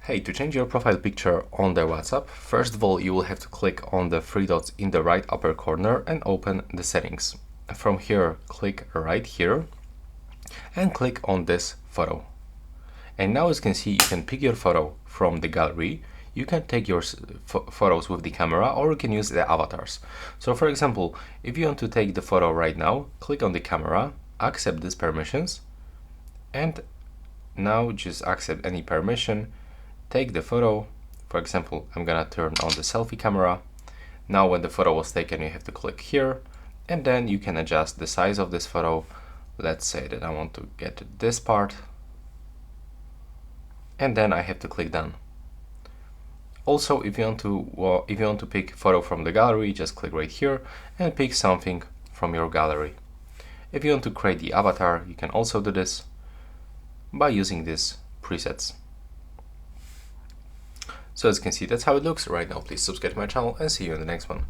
Hey, to change your profile picture on the WhatsApp, first of all, you will have to click on the three dots in the right upper corner and open the settings. From here, click right here and click on this photo. And now, as you can see, you can pick your photo from the gallery. You can take your photos with the camera, or you can use the avatars. So for example, if you want to take the photo right now, click on the camera, accept these permissions, and now just accept any permission. Take the photo. For example, I'm gonna turn on the selfie camera. Now when the photo was taken, you have to click here, and then you can adjust the size of this photo. Let's say that I want to get to this part, and then I have to click done. Also, if you want to pick photo from the gallery, just click right here and pick something from your gallery. If you want to create the avatar, you can also do this by using these presets. So as you can see, that's how it looks right now. Please subscribe to my channel and see you in the next one.